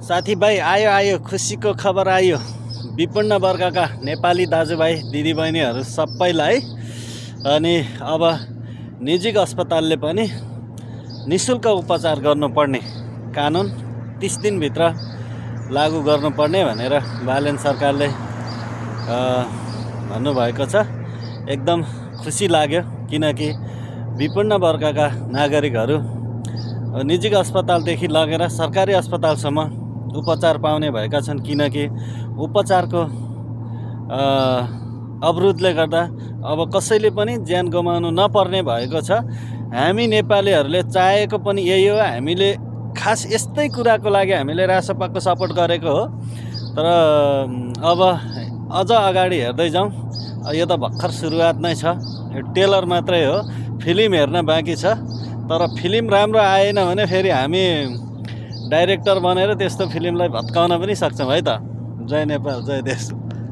साथीभाइ आयो खुसीको खबर आयो। विपन्न वर्गका नेपाली दाजुभाइ दिदीबहिनीहरू सबैलाई अनि अब निजी अस्पतालले पनि निःशुल्क उपचार गर्नुपर्ने कानुन 30 दिनभित्र लागू गर्नुपर्ने भनेर बालेन सरकारले भन्नुभएको छ। एकदम खुसी लाग्यो, किनकि विपन्न वर्गका नागरिकहरू निजी अस्पतालदेखि लगेर सरकारी अस्पतालसम्म उपचार पाउने भएका छन्। किनकि उपचारको अवरोधले गर्दा अब कसैले पनि ज्यान गुमाउनु नपर्ने भएको छ। हामी नेपालीहरूले चाहेको पनि यही हो। हामीले खास यस्तै कुराको लागि हामीले रासपाको सपोर्ट गरेको हो। तर अब अझ अगाडि हेर्दै जाउँ। यो त भर्खर सुरुवात नै छ, यो टेलर मात्रै हो, फिल्म हेर्न बाँकी छ। तर फिल्म राम्रो आएन भने फेरि हामी डाइरेक्टर बनेर त्यस्तो फिल्मलाई भत्काउन पनि सक्छौँ है त। जय नेपाल, जय देश।